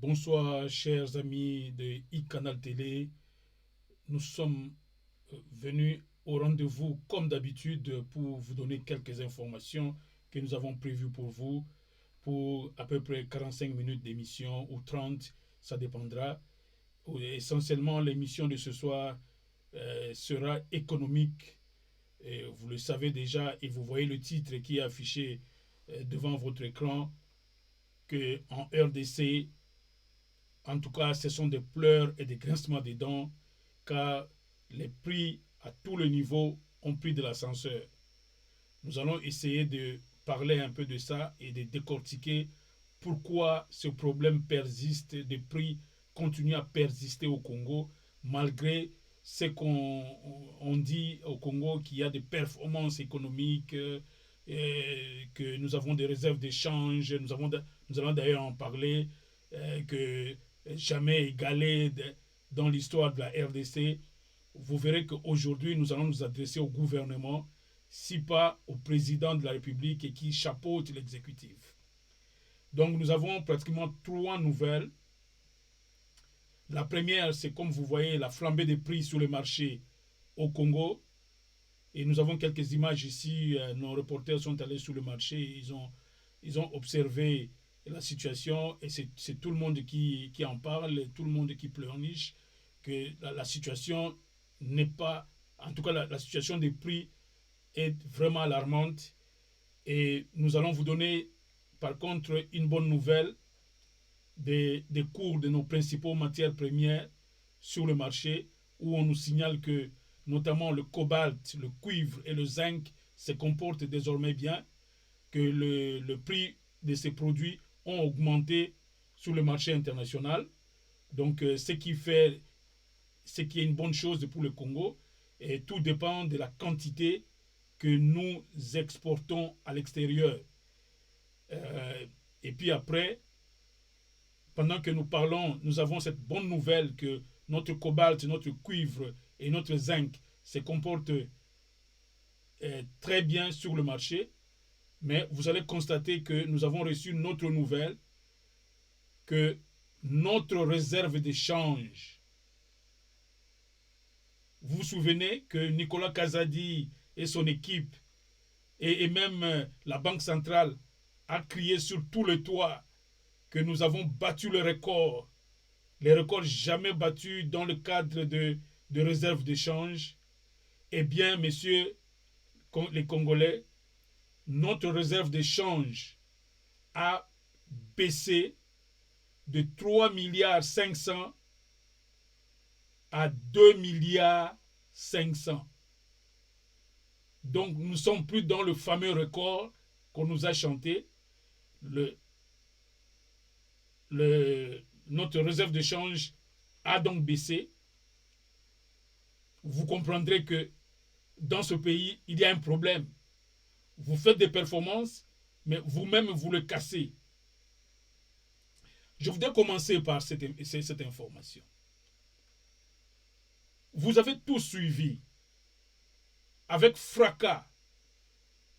Bonsoir, chers amis de iCanal Télé. Nous sommes venus au rendez-vous, comme d'habitude, pour vous donner quelques informations que nous avons prévues pour vous, pour à peu près 45 minutes d'émission ou 30, ça dépendra. Essentiellement, l'émission de ce soir sera économique. Et vous le savez déjà, et vous voyez le titre qui est affiché devant votre écran, que en RDC, en tout cas, ce sont des pleurs et des grincements des dents, car les prix à tous les niveaux ont pris de l'ascenseur. Nous allons essayer de parler un peu de ça et de décortiquer pourquoi ce problème persiste, des prix continuent à persister au Congo, malgré ce qu'on dit au Congo qu'il y a des performances économiques, que nous avons des réserves d'échange, nous allons d'ailleurs en parler, que jamais égalé dans l'histoire de la RDC. Vous verrez qu'aujourd'hui, nous allons nous adresser au gouvernement, si pas au président de la République et qui chapeaute l'exécutif. Donc nous avons pratiquement trois nouvelles. La première, c'est comme vous voyez, la flambée des prix sur le marché au Congo. Et nous avons quelques images ici. Nos reporters sont allés sur le marché. Ils ont observé la situation et c'est tout le monde qui en parle, tout le monde qui pleurniche que la situation n'est pas, en tout cas la situation des prix est vraiment alarmante. Et nous allons vous donner par contre une bonne nouvelle des cours de nos principaux matières premières sur le marché, où on nous signale que notamment le cobalt, le cuivre et le zinc se comportent désormais bien, que le prix de ces produits ont augmenté sur le marché international. Donc, ce qui est une bonne chose pour le Congo. Et tout dépend de la quantité que nous exportons à l'extérieur. Et puis après, pendant que nous parlons, nous avons cette bonne nouvelle que notre cobalt, notre cuivre et notre zinc se comportent très bien sur le marché. Mais vous allez constater que nous avons reçu une autre nouvelle, que notre réserve d'échange, vous vous souvenez que Nicolas Kazadi et son équipe, et même la Banque centrale, a crié sur tout le toit que nous avons battu le record, les records jamais battus dans le cadre de réserve d'échange. Eh bien, messieurs les Congolais, notre réserve d'échange a baissé de 3 milliards 500 à 2 milliards 500. Donc nous ne sommes plus dans le fameux record qu'on nous a chanté. Notre réserve de change a donc baissé. Vous comprendrez que dans ce pays, il y a un problème. Vous faites des performances, mais vous-même, vous le cassez. Je voudrais commencer par cette information. Vous avez tous suivi, avec fracas,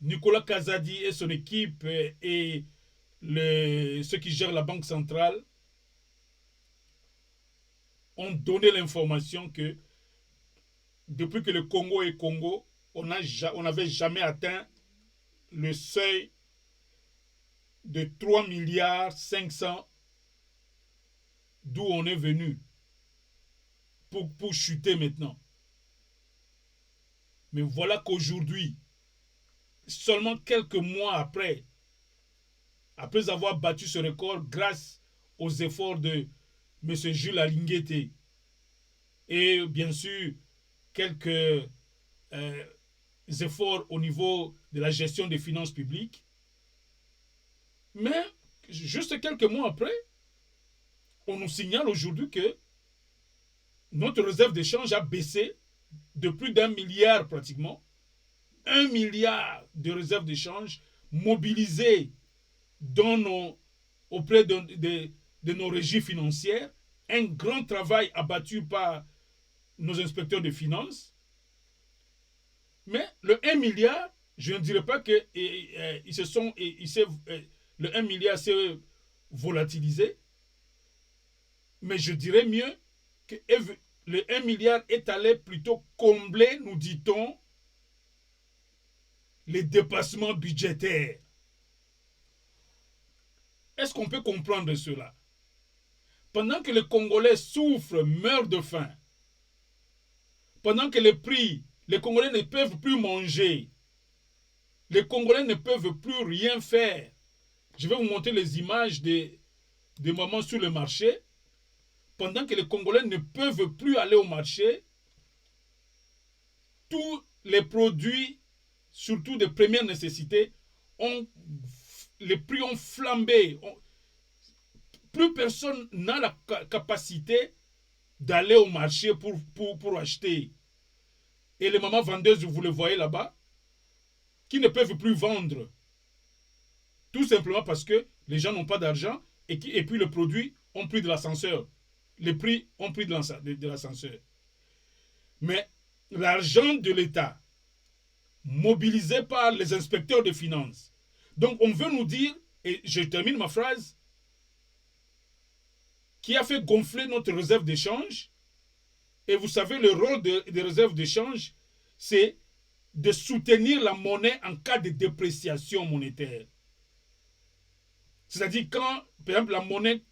Nicolas Kazadi et son équipe et ceux qui gèrent la Banque centrale ont donné l'information que depuis que le Congo est Congo, on n'avait jamais atteint le seuil de 3 milliards 500 d'où on est venu pour chuter maintenant. Mais voilà qu'aujourd'hui, seulement quelques mois après avoir battu ce record grâce aux efforts de M. Jules Alinguete et bien sûr quelques efforts au niveau de la gestion des finances publiques. Mais juste quelques mois après, on nous signale aujourd'hui que notre réserve d'échange a baissé de plus d'1 milliard pratiquement. 1 milliard de réserves d'échange mobilisées auprès de nos régies financières. Un grand travail abattu par nos inspecteurs de finances. Mais le 1 milliard, je ne dirais pas que le 1 milliard s'est volatilisé. Mais je dirais mieux que le 1 milliard est allé plutôt combler, nous dit-on, les dépassements budgétaires. Est-ce qu'on peut comprendre cela? Pendant que les Congolais souffrent, meurent de faim, pendant que les Congolais ne peuvent plus manger, les Congolais ne peuvent plus rien faire. Je vais vous montrer les images des mamans sur le marché. Pendant que les Congolais ne peuvent plus aller au marché, tous les produits, surtout de première nécessité, les prix ont flambé. Plus personne n'a la capacité d'aller au marché pour acheter. Et les mamans vendeuses, vous les voyez là-bas, qui ne peuvent plus vendre. Tout simplement parce que les gens n'ont pas d'argent et puis les produits ont pris de l'ascenseur. Les prix ont pris de l'ascenseur. Mais l'argent de l'État, mobilisé par les inspecteurs des finances. Donc on veut nous dire, et je termine ma phrase, qui a fait gonfler notre réserve d'échange. Et vous savez, le rôle des réserves d'échange, c'est de soutenir la monnaie en cas de dépréciation monétaire. C'est-à-dire quand, par exemple, la monnaie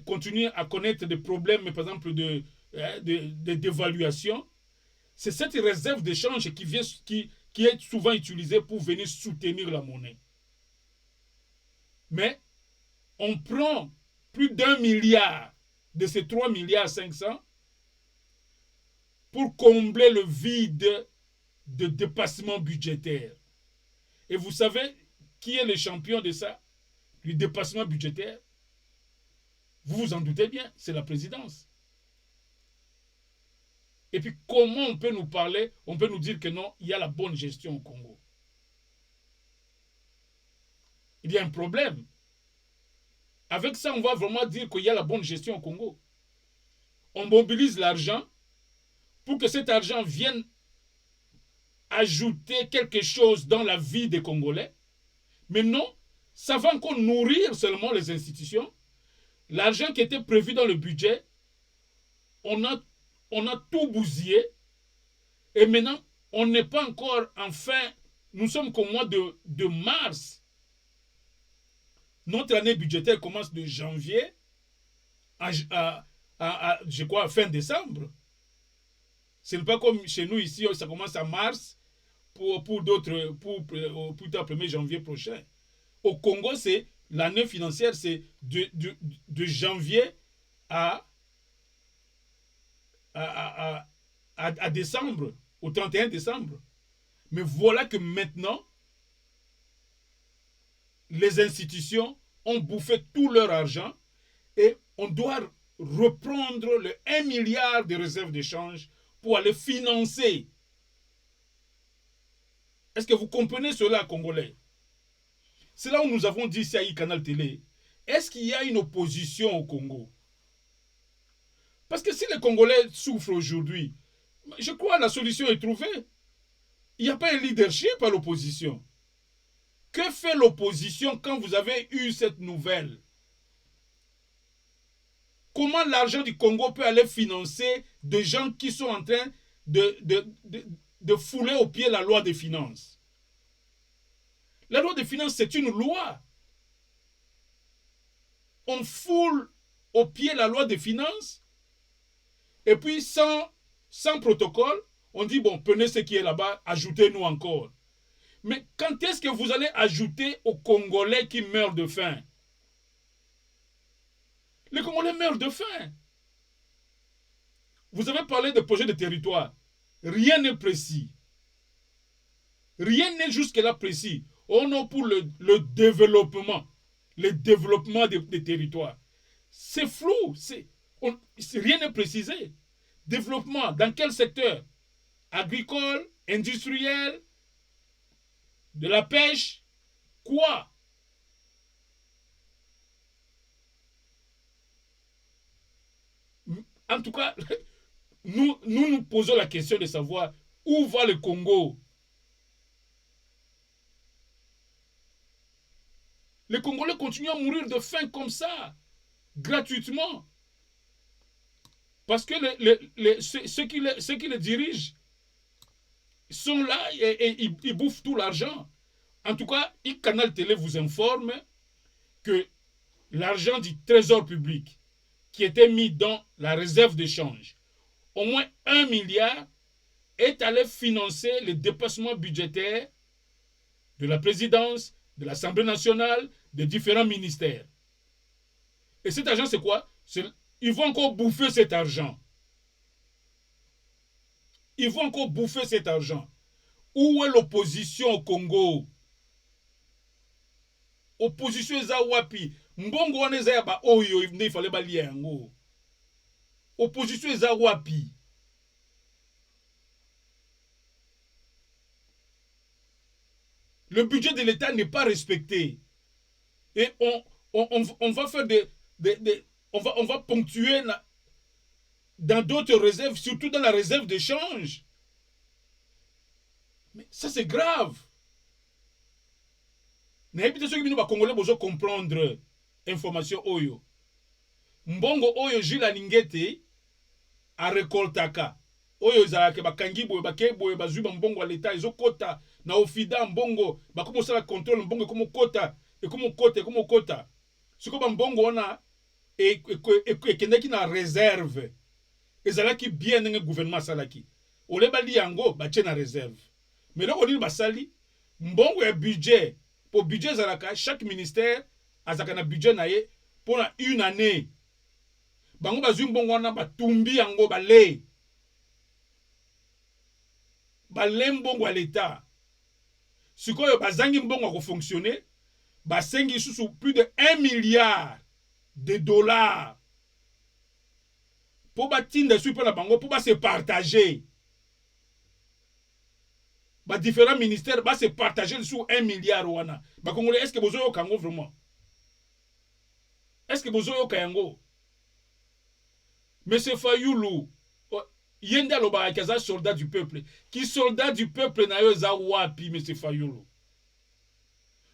continue à connaître des problèmes, par exemple, de dévaluation, c'est cette réserve d'échange qui est souvent utilisée pour venir soutenir la monnaie. Mais on prend plus d'1 milliard de ces 3 milliards 500 pour combler le vide de dépassement budgétaire. Et vous savez qui est le champion de ça, du dépassement budgétaire? Vous vous en doutez bien, c'est la présidence. Et puis comment on peut nous parler, on peut nous dire que non, il y a la bonne gestion au Congo? Il y a un problème. Avec ça, on va vraiment dire qu'il y a la bonne gestion au Congo. On mobilise l'argent pour que cet argent vienne ajouter quelque chose dans la vie des Congolais. Mais non, ça va encore nourrir seulement les institutions. L'argent qui était prévu dans le budget, on a tout bousillé. Et maintenant, on n'est pas encore, enfin, nous sommes qu'au mois de mars. Notre année budgétaire commence de janvier je crois, fin décembre. Ce n'est pas comme chez nous ici, ça commence à mars pour d'autres, plus tard 1er janvier prochain. Au Congo, c'est l'année financière, c'est de janvier à décembre, au 31 décembre. Mais voilà que maintenant, les institutions ont bouffé tout leur argent et on doit reprendre le 1 milliard de réserves d'échange pour aller financer. Est-ce que vous comprenez cela, Congolais? C'est là où nous avons dit ici à Canal Télé, est-ce qu'il y a une opposition au Congo? Parce que si les Congolais souffrent aujourd'hui, je crois que la solution est trouvée. Il n'y a pas un leadership à l'opposition. Que fait l'opposition quand vous avez eu cette nouvelle? Comment l'argent du Congo peut aller financer des gens qui sont en train de fouler au pied la loi des finances? La loi des finances, c'est une loi. On foule au pied la loi des finances et puis sans protocole, on dit, bon, prenez ce qui est là-bas, ajoutez-nous encore. Mais quand est-ce que vous allez ajouter aux Congolais qui meurent de faim? Les Congolais meurent de faim. Vous avez parlé de projets de territoire. Rien n'est précis. Rien n'est jusque-là précis. On a pour le développement. Le développement des territoires. C'est flou. Rien n'est précisé. Développement, dans quel secteur? Agricole, industriel, de la pêche, quoi? En tout cas, nous posons la question de savoir où va le Congo. Les Congolais continuent à mourir de faim comme ça, gratuitement. Parce que ceux qui les dirigent sont là et ils bouffent tout l'argent. En tout cas, Canal Télé vous informe que l'argent du trésor public qui était mis dans la réserve d'échange, au moins 1 milliard, est allé financer les dépassements budgétaires de la présidence, de l'Assemblée nationale, des différents ministères. Et cet argent, c'est quoi? Ils vont encore bouffer cet argent. Ils vont encore bouffer cet argent. Où est l'opposition au Congo? Opposition eza wapi? Mbongo wana eza ya ba oyo il fallait balia yango. Opposition eza wapi? Le budget de l'État n'est pas respecté. Et on va faire on va ponctuer dans d'autres réserves, surtout dans la réserve d'échange. Mais ça, c'est grave. Nayebi ceux qui nous Congolais besoin comprendre information oyo. Mbongo oyo Jila Ningete a récoltaka. Oyo ezalaka bakangi boye bakeboye bazuba mbongo à l'état ezokota na ofida mbongo bakomo sala contrôle mbongo komo kota et komo kota. Siko ba mbongo wana et kendaki na réserve. Ezalaki bien ndenge gouvernement salaki. Ole bali yango batie na réserve. Mais là on dit basali mbongo ya budget. Pour budget zalaka, chaque ministère a un budget naie pour une année. Bango bazui mbongo wana batumbi yango balé. Balé mbongo à l'état. Sikoyo bazangi mbongo ko fonctionner, basengi sous plus de 1 milliard de dollars. Pour batinda sur la bango pour se partager. Bah différents ministères bah se partager sur 1 milliard wana. Bah Congolais, est-ce que vous avez Kango vraiment? Est-ce que vous avez Kango? Monsieur Fayoulou, yenda lo ba kaza soldat du peuple. Qui soldat du peuple na yo za wapi monsieur Fayoulou?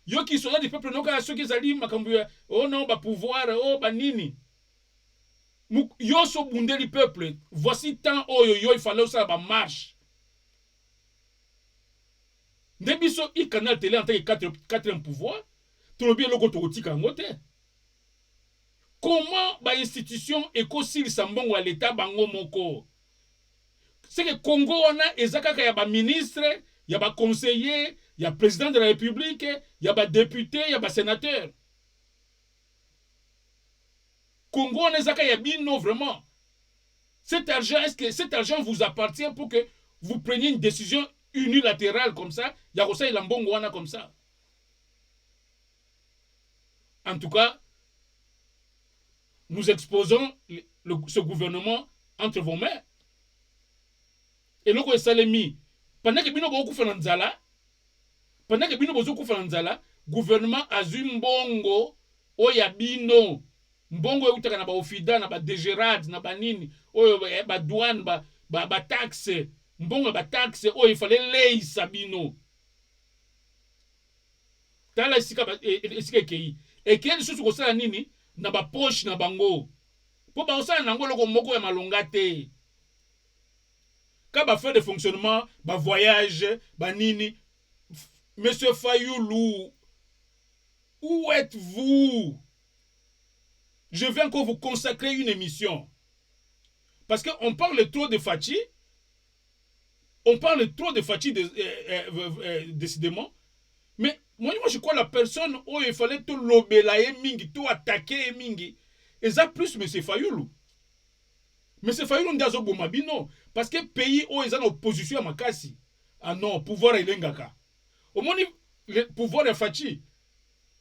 Yo qui soldat du peuple no ka ceux qui zali makambu oh non ba pouvoir oh ba nini. Yo so bundeli peuple. Voici tant oh yo il fallait ça ba marche. Nebiso i Canal Télé en tant que quatrième pouvoir, tolobi eloko tokotika yango te. Comment ba institution ekosilisa mbongo ya l'état bango moko? C'est que Congo wana ezakaka ya ba ministre, ya ba conseiller, ya président de la République, ya ba député, ya ba sénateur. Congo wana ezaka ya bino vraiment. Cet argent, est-ce que cet argent vous appartient pour que vous preniez une décision unilatérale comme ça? Ya kosa ila mbongo wana comme ça. En tout cas, nous exposons ce gouvernement entre vos mains. Et loko esalemi, pendant que bino bokufa na nzala, pendant que bino bokufa na nzala, gouvernement azui mbongo oya bino, mbongo eutaka na ba ofida na ba dégerade na ba nini, oyo ba douane ba taxe, mbongo ba taxe oyo fallait leisa bino. Tala esika kei. Et quel sous kosala nini na ba poche na bango. Po ba osala nango loko moko ya malonga te. Ka ba fait de fonctionnement, ba voyage, ba nini. Monsieur Fayoulou, où êtes-vous? Je vais encore vous consacrer une émission. Parce qu'on parle trop de Fachi. On parle trop de Fachi décidément. Mais moi, je crois la personne où il fallait tout l'obélayer mingi, tout attaquer mingi. Et ça plus M. Fayoulou. M. Fayoulou ndazo bomabino. Parce que pays où ils ont opposition à Makasi. Ah non, pouvoir est l'engaka. Au moins, le pouvoir est Fachi.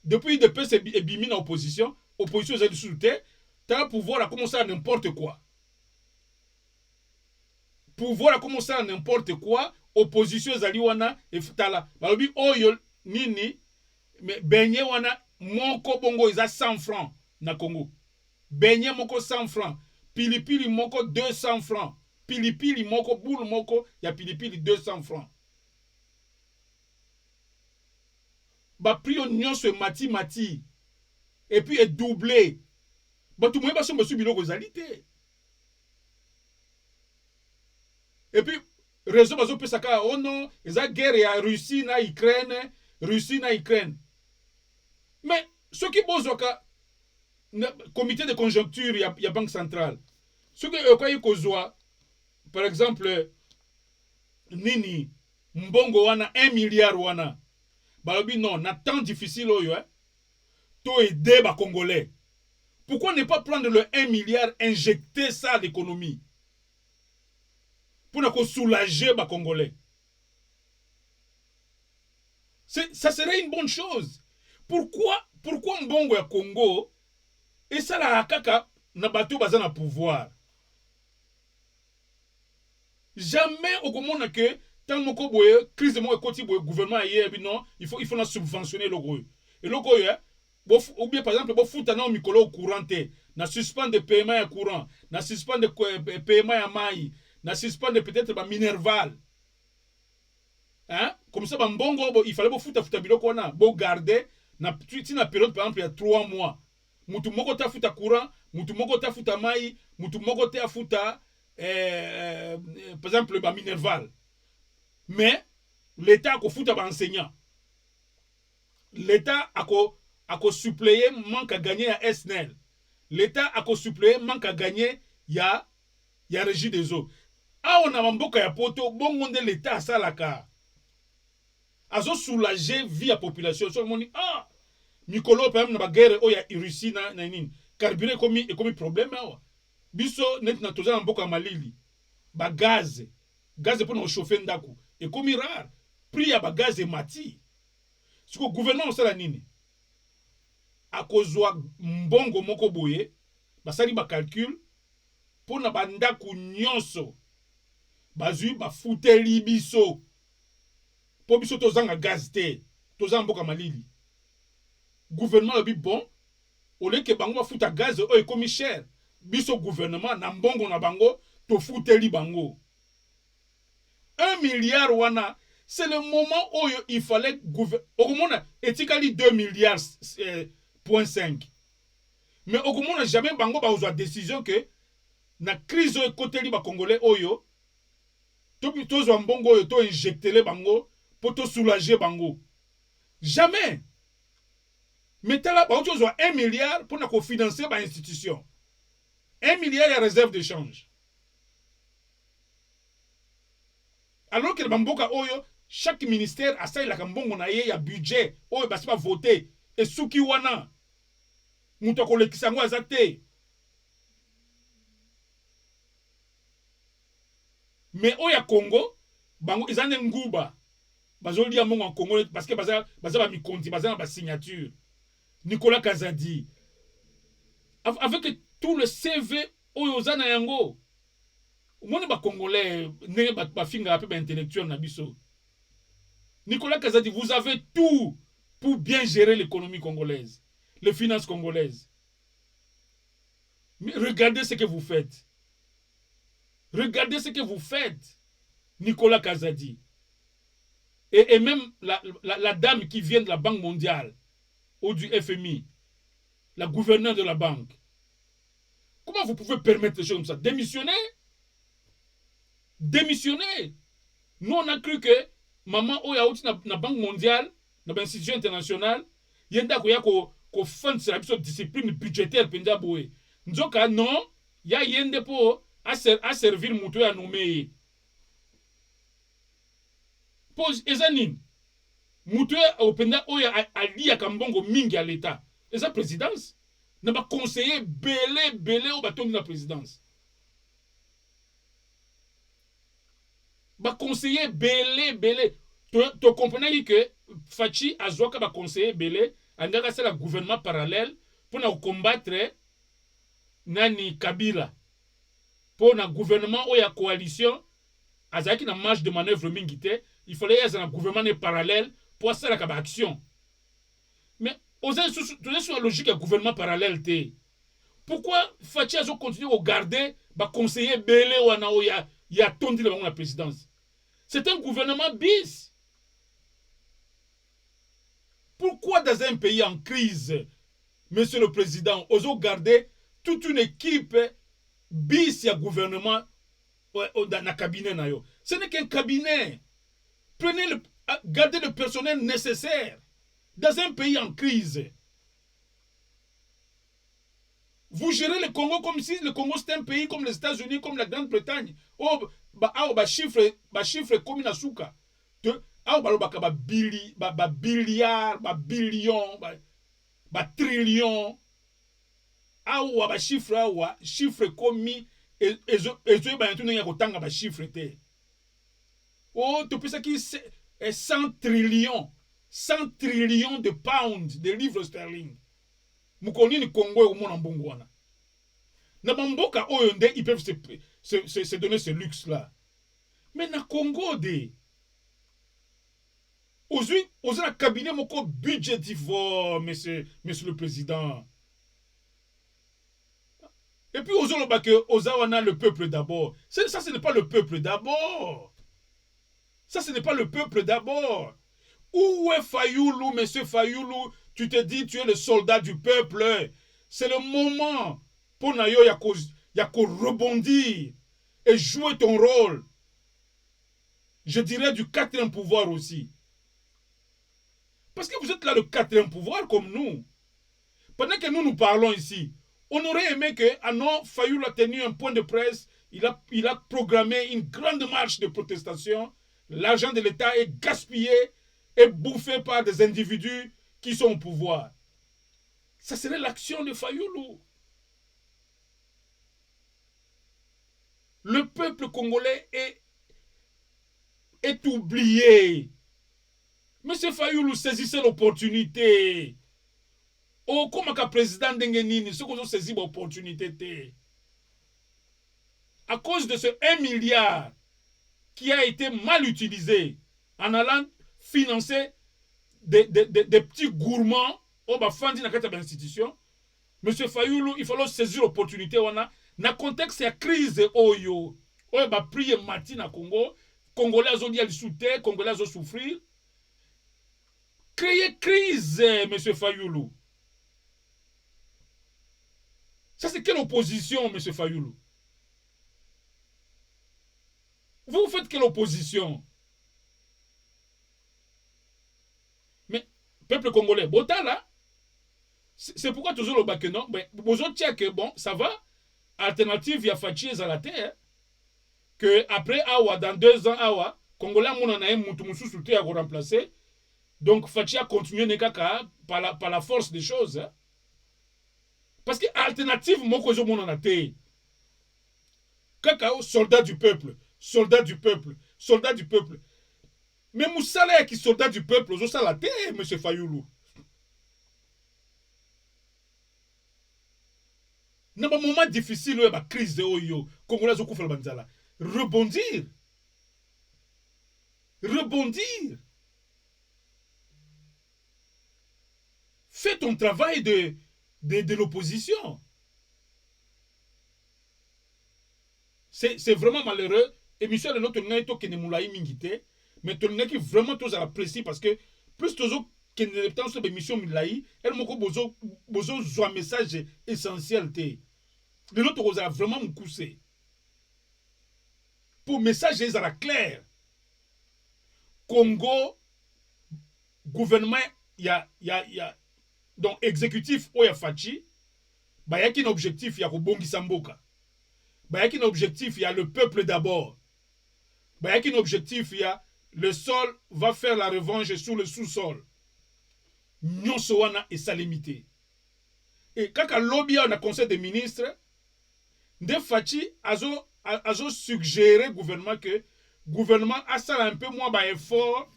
Depuis de peu, c'est bimi en opposition. Opposition est sous terre. T'as pouvoir à commencer à n'importe quoi. Pouvoir a commencé à n'importe quoi. Opposition zaliwana et tala. Balobi oyo nini mais benye wana moko bongo isa 100 francs na Congo. Benye moko 100 francs. Pilipili moko 200 francs. Pilipili moko boule moko ya pilipili 200 francs. Ba prix nyonso mati. Et puis est doublé. Ba tout moyen ba so biloko zalité. Et puis réseau bazo pesaka oh non, eza guerre ya Russie na Ukraine, Russie na Ukraine. Mais ce qui bozoka comité de conjoncture ya banque centrale. Ce que okoyi kozwa par exemple nini mbongo wana 1 milliard wana. Balobi non, na temps difficile oyo to aider ba Congolais. Pourquoi ne pas prendre le 1 milliard, injecter ça à l'économie pour nous soulager les Congolais? Ça serait une bonne chose. Pourquoi Mbongo ya Congo et ça la kaka na bateau baza na pouvoir? Jamais au komona que tant moko boye crise de mo ekoti boye gouvernement hier non, il faut na subventionner le gros. Et le gros ou bien par exemple bo futa na mikolo courante na suspend de paiement ya courant, na suspend de paiement ya mai, na suspend de peut-être ba minerval. Hein? Comme ça ba mbongo il fallait bo futa biloko na bo garder na période par exemple il y a 3 mois. Mutu moko ta futa courant, mutu moko ta futa mai, mutu moko ta futa par exemple ba minerval. Mais l'État a foutu ba enseignant. L'État a suppléé manque à gagner à SNEL. L'État a suppléé manque à gagner ya régie des eaux. Ah on a mboka ya poto bon de l'État ça la ka. Azo soulager vie à population. So moni ah Mikolo par exemple na ba guerre o ya Russie na nini. Carburant comme problème awa. Biso net na toza na mboka malili. Ba gaz pour nous chauffer ndako. Et comme rare, prix ya ba gaz et mati. Ce que le gouvernement sala nini? A kozwa mbongo moko boye, basali ba calcul pour na bandako nyonso. Bazui ba futeli biso. Po biso tozanga gaz te, tozanga mboka malili. Gouvernement a dit bon, au lieu que bango ba futa gaz o ekomi cher. Biso gouvernement na mbongo na bango to futeli bango. 1 milliard wana, c'est le moment où il fallait gouverner. Etikali 2 milliards point 5. Mais au moment jamais bango ba ozo décision que na crise o côté li ba congolais oyo to zo mbongo oyo to injecter le bango pour to soulager bango. Jamais. Mais là ba ozo 1 milliard pour na ko financer ba institution. 1 milliard ya réserve de change. Alors que le Bamboka Oyo, chaque ministère a ça, il a un budget, Oyo, bah, c'est pas voté. Et Souki Wana, Moutoko le Kisango Azate. Mais Oya Congo, Bango, ils ont un ngouba. Bazoli a mon en Congo, parce que Baza mi konti, Baza ba signature. Nicolas Kazadi. Avec tout le CV Oyo Zana Yango. Moi, les Congolais, ne pas finga un peu intellectuel na biso. Nicolas Kazadi, vous avez tout pour bien gérer l'économie congolaise, les finances congolaises. Mais regardez ce que vous faites. Regardez ce que vous faites, Nicolas Kazadi. Et même la dame qui vient de la Banque mondiale, ou du FMI, la gouverneure de la banque. Comment vous pouvez permettre des choses comme ça? Démissionner? Démissionner. Nous, on a cru que maman oya outi na banque mondiale, na institution internationale, yenda ko fund sur la discipline budgétaire penda boye. Nzoka non, ya yende po a servir muto ya nommé. Pose ezanin. Muto ya penda oya ali ya kambongo mingi à l'état. Eza présidence na ba conseiller belé au baton de la présidence. Ba conseiller belé tu comprenez que Fachi Azwaka ba conseiller belé angaka c'est le gouvernement parallèle pour na combattre nani Kabila pour na gouvernement ou ya coalition azaki na marge de manœuvre mingité il fallait y avoir un gouvernement parallèle pour ça la action mais aux sur la logique du gouvernement parallèle té pourquoi Fachi Azwaka continue à garder ba conseiller belé wana o ya tondi la présidence. C'est un gouvernement bis. Pourquoi dans un pays en crise, Monsieur le Président, osons garder toute une équipe bis à gouvernement dans le cabinet. Ce n'est qu'un cabinet. Gardez le personnel nécessaire dans un pays en crise. Vous gérez le Congo comme si le Congo c'était un pays comme les États-Unis, comme la Grande-Bretagne. Oh, chiffre comme Nasuka. Billiard, billion, trillion. Chiffre comme chiffre. Oh, tu peux ça qui est 100 trillions. 100 trillions de pounds, de livres sterling. Mukoni ni Congo et mon ambongwana. Na mamboka oyonde, ils peuvent se donner ce luxe-là. Mais na Congo de. Aujourd'hui, on a un cabinet moko budgétivore, monsieur le président. Et puis, on a le peuple d'abord. Ça, ce n'est pas le peuple d'abord. Ça, ce n'est pas le peuple d'abord. Où est Fayoulou, monsieur Fayoulou? Tu te dis, tu es le soldat du peuple. C'est le moment pour Nayo Yako rebondir et jouer ton rôle. Je dirais du quatrième pouvoir aussi. Parce que vous êtes là le quatrième pouvoir comme nous. Pendant que nous parlons ici, on aurait aimé que Anon Fayoulou a tenu un point de presse. Il a programmé une grande marche de protestation. L'argent de l'État est gaspillé et bouffé par des individus qui sont au pouvoir. Ça serait l'action de Fayoulou. Le peuple congolais est oublié. Monsieur Fayoulou saisissait l'opportunité. Oh, comme un président d'Engenini, ceux qui ont saisi l'opportunité. À cause de ce 1 milliard qui a été mal utilisé en allant financer des petits gourmands au bafandi na kati ya institution. Monsieur Fayoulou, il fallait saisir l'opportunité. Na contexte ya crise oyo ba prier mati na Congo, Congolais ont dit à soutenir, Congolais ont souffrir. Créer crise, monsieur Fayoulou. Ça c'est quelle opposition, monsieur Fayoulou? Vous faites quelle opposition? Mais, peuple congolais, Botala, c'est pourquoi toujours le bac non, mais vous autres tiens que bon, ça va, alternative, il y a Fachi à la terre, que après Awa, dans 2 ans, Awa, Congolais, mon en a un moutoumoussou souté à remplacer, donc Fachi a continué Nekaka par la force des choses. Hein. Parce que alternative, mon kozo mon en a terre. Kakao, soldat du peuple, soldat du peuple, soldat du peuple. Mais Moussala qui soldat du peuple, aux la terre, monsieur Fayoulou. Dans un moment difficile, il y a une crise de Oyo, Congolais ont fait le banzala. Rebondir. Rebondir. Fais ton travail de l'opposition. C'est vraiment malheureux. Et Michel, notre nez, qui ne moulaï mingité, mais ton nez qui vraiment tous à l'apprécier parce que plus tous qui ne pas sur l'émission Milaï, elle m'a besoin un message essentiel. De l'autre, on a vraiment me coussé. Pour message, à la claire. Congo, gouvernement, il y a donc exécutif, il y a Fachi, il y a un objectif, il y a Robongi Samboka. Il y a un objectif, il y a le peuple d'abord. Il y a un objectif, il y a le sol va faire la revanche sur le sous-sol. Nyonsoana et sa limité. Et quand le lobby a un conseil des ministres, de Fachi a suggéré au gouvernement que le gouvernement a ça un peu moins d'effort.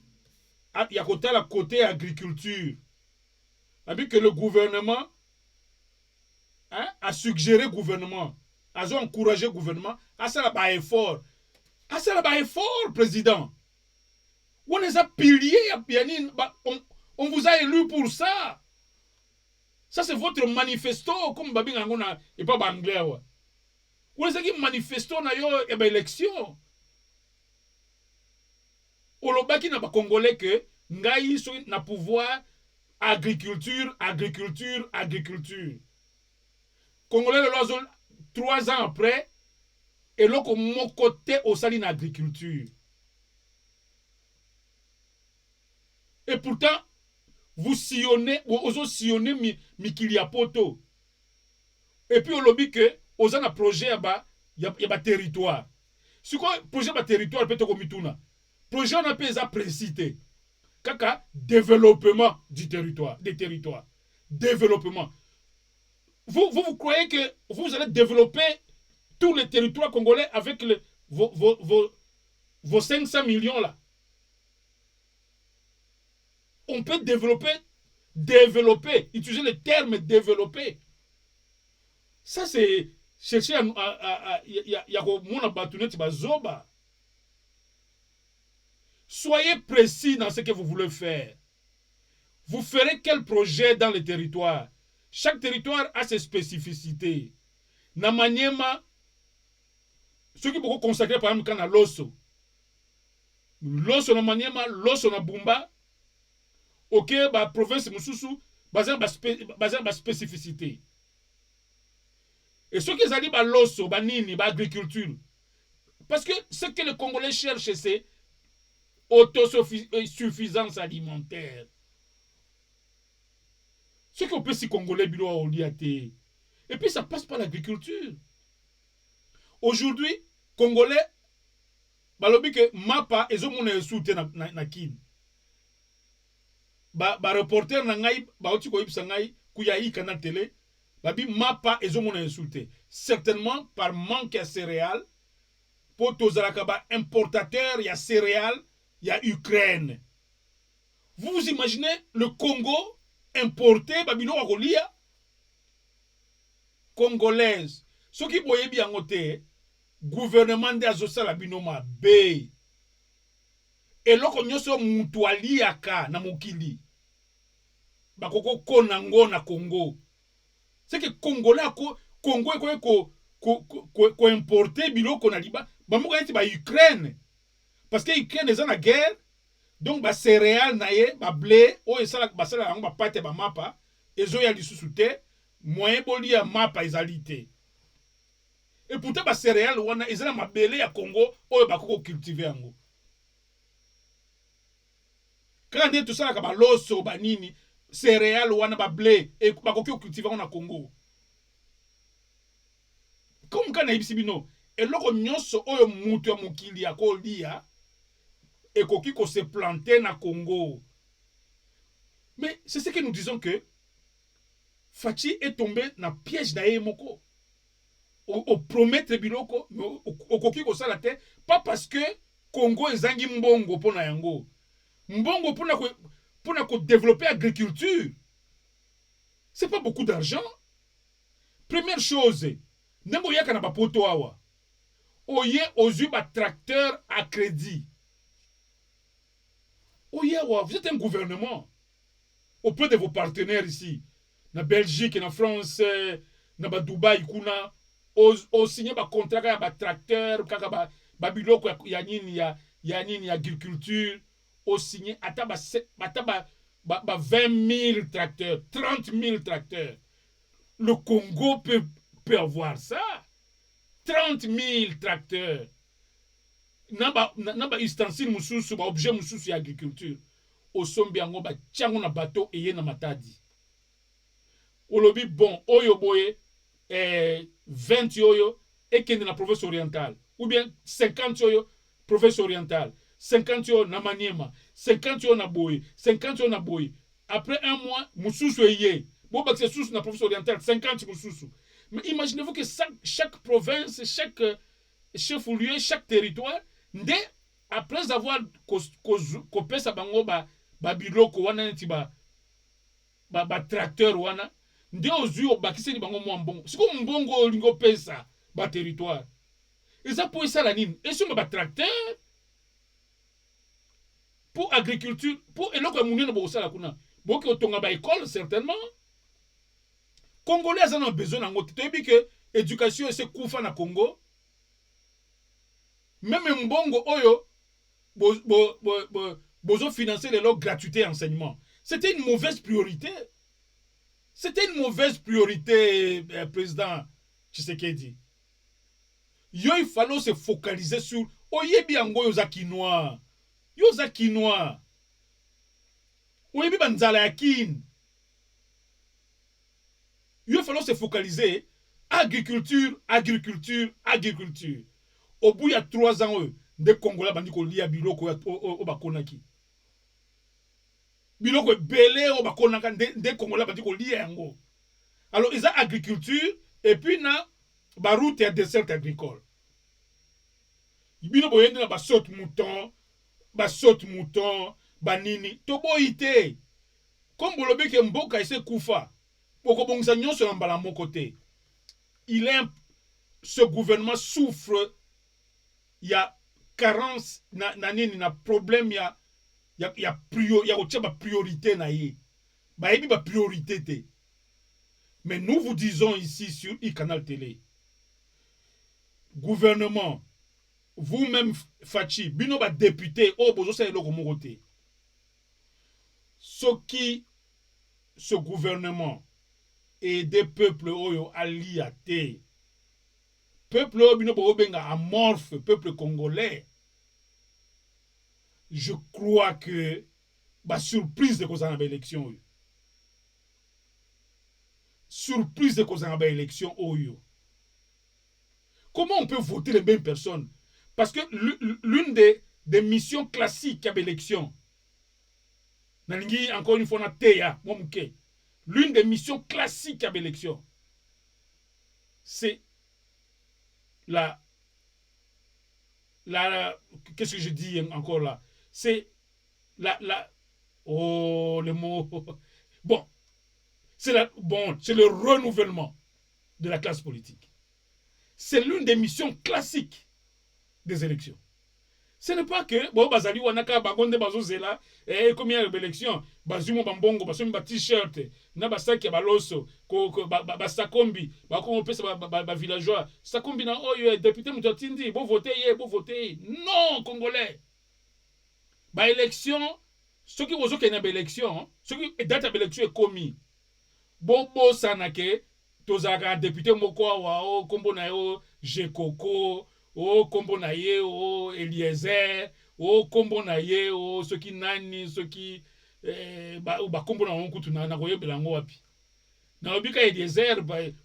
Il y a côté agriculture. C'est-à-dire que le gouvernement a suggéré au gouvernement, a encouragé le gouvernement à ça un effort. À ça un effort, président. On les a piliers, on vous a élu pour ça. Ça, c'est votre manifesto, comme Babi Ngangona et pas Banglais. Vous les avez manifesto na yo élection. Olobaki na ba Congolais que ngai na pouvoir agriculture. Congolais le 3 ans après, Et là, mon côté au salin agriculture. Et pourtant, vous sillonnez, vous sillonnez Mikilia Poto. Et puis, au lobby que, aux un projet, il y a territoire. Si quoi, projet, territoire, peut-être comme mituna. Projet, on a pas ça précité. Kaka, développement du territoire, des territoires. Développement. Vous croyez que vous allez développer tous les territoires congolais avec vos 500 millions là? On peut développer, utiliser le terme développer. Ça, c'est chercher à soyez précis dans ce que vous voulez faire. Vous ferez quel projet dans le territoire? Chaque territoire a ses spécificités. Na maniema, ceux qui beaucoup consacrés par exemple à l'osso. L'osso na maniema, l'osso na bumba. Ok, bah province mususu, basé ba spécificité. Et ceux qui allaient ba l'osso, ba nini, ba agriculture. Parce que ce que les Congolais cherchent, c'est autosuffisance alimentaire. Ce qu'on peut si Congolais bilo au liaté. Et puis ça passe par l'agriculture. Aujourd'hui, Congolais, balobi que mapa ezomona soute na kin. Ba reporter na ngai ba oti ko ibsa ngai kuya yi kana télé, babi mapa ezomona soute. Certainement par manque de céréales. Pour tozalaka ba importateur, il y a céréales, il y a Ukraine. Vous imaginez le Congo importé babilo akolia congolaise. Ce qui boye bien ngote gouvernement de azosala binoma be. Et loko nyoso mutu aliaka na mokili. Bakoko konango na Congo. C'est que Congolais Congo ko importer biloko na liba bamuka eti ba Ukraine. Parce que Ukraine est en guerre. Donc ba céréales na ye ba blé o esala basala yango ba pate ba mapa ezo ya lisusu te moyen boli ya mapa ezalité. Et pourtant ba céréales wana ezala mabele ya Congo oyo bakoko cultiver yango. Quand tout ça ba loso ba nini céréales wana ba blé et bakoko cultiver na Congo. Comme kana ibisibino eloko nyonso oyo mutu ya mokili akolia et qu'on se plantait na Congo. Mais c'est ce que nous disons que Fachi est tombé dans le piège d'Aemoko. Au promettre biloko, au koki ko salate, pas parce que Congo est zangi mbongo pona yango. Mbongo pona ko développer agriculture. C'est pas beaucoup d'argent. Première chose, nembo yaka na bapoto awa. Oye ozu ba tracteur à crédit. Oh yeah, vous êtes un gouvernement auprès de vos partenaires ici, na Belgique, na France, na Dubaï, kuna, au signer ba contrat ya ba tracteur, kaka ba biloko ya nini ya agriculture, au signer ata ba 20 000 tracteurs, 30 000 tracteurs. Le Congo peut avoir ça. 30 000 tracteurs. Naba ustensile mususu ba objet mususu ya agriculture osombi yango ba tiango na bateau eye na matadi olobi bon oyo boye 20 oyo ekende na province orientale ou bien 50 oyo province orientale 50 oyo na Maniema 50 oyo na boye 50 oyo na boye après un mois mususu eye bo ba susu na province orientale 50 mususu. Mais imaginez-vous que chaque province, chaque chef-lieu, chaque territoire nde après avoir copé sa bango ba biloko wana neti ba tracteur wana nde ozu obakisi bango mwa mbongo siko mbongo lingo pesa ba territoire eza po esala nini esunga ba tracteur pour agriculture pour eloko ya munene bosala kuna boki otonga ba école certainement Congolais en ont besoin nango toyebi que éducation ese kufa na Congo. Même mbongo oyo bozo financer les lots gratuité enseignement. C'était une mauvaise priorité. C'était une mauvaise priorité, président Tshisekedi. Yo, il fallait se focaliser sur oyebi yango yoza quinoa. Yoza quinoa. Oyebi banzala ya kin. Yo, il fallait se focaliser agriculture, agriculture, agriculture. Au bout, il y a 3 ans, des Congolais bandi ko lia biloko o bakonaki. Biloko belé o bakonaka des Congolais bandi ko lia yango. Alors, ils ont agriculture et puis na ba route et dessert agricole. Bino boyende na ba saute mouton, banini, tobo ite. Comme bolobe ke mboka ese kufa. Boko bongisa nyonso na mbala moko te. Ce gouvernement souffre. Il y a carence na problème il y a priorité na ye. Ba yebi ba priorité te. Mais nous vous disons ici sur e-Canal Télé. Gouvernement, vous-même Fachi, bino ba député o bozo sa eloko moko te. Ce gouvernement et des peuples oyo alia te. Peuple bino bo benga amorphe, peuple congolais. Je crois que ba surprise de cause en élection. Surprise de cause en élection oyo. Comment on peut voter les mêmes personnes? Parce que l'une des missions classiques à l'élection, encore une fois, l'une des missions classiques à l'élection, c'est qu'est-ce que je dis encore là? C'est oh, le mot. Bon, c'est le renouvellement de la classe politique. C'est l'une des missions classiques des élections. Ce n'est pas que bon bazali wanaka bagonde bazozela comme il y a l'élection bazumo bambongo basomi ba t-shirt na basaki baloso ko basakombi bakomo pesa ba villageois sakombi na oyo député mutotindi bo voter non congolais ba élection ceux qui ozo kena ba élection ceux qui date ba élection est commis bobo sanake tozaka député moko wa o kombo na yo Jekoko o kombo na ye o Eliezer o kombo na ye o soki nani soki ba kombo na nkutu na koyebela ngo wapi na obika Eliezer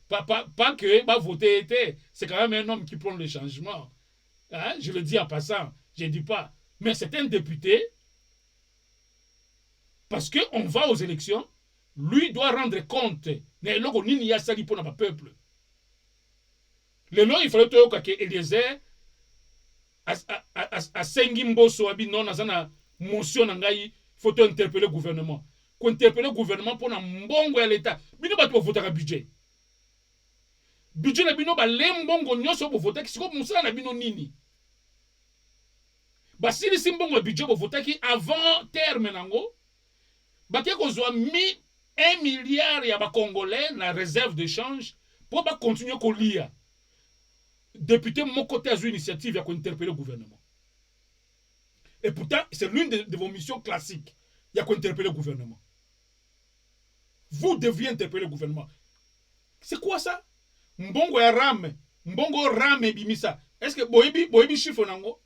pas que ba voter était c'est quand même un homme qui prend le changement hein? Je le dis en passant je dis pas mais c'est un député parce que on va aux élections lui doit rendre compte ne loko nini ya sali pona ba peuple. Le long il fallait que Eliezer a sengi mboso abi non azana motion na ngai faut interpeller le gouvernement. Ko interpeller le gouvernement pour na mbongo ya l'état. Bino ba to voter budget. Budget na bino ba le mbongo nyoso bo voter ki siko musala na bino nini. Ba sili simbongo budget bo voter ki avant terme nango. Ba ke ko zo 1 milliard ya ba congolais na réserve de change pour ba continuer ko lia. Député mon côté a une initiative à interpeller le gouvernement. Et pourtant, c'est l'une de vos missions classiques. Il y a qu'à interpeller le gouvernement. Vous deviez interpeller le gouvernement. C'est quoi ça? Mbongo ya rame. Mbongo rame bimisa. Est-ce que boyebi chiffre nango?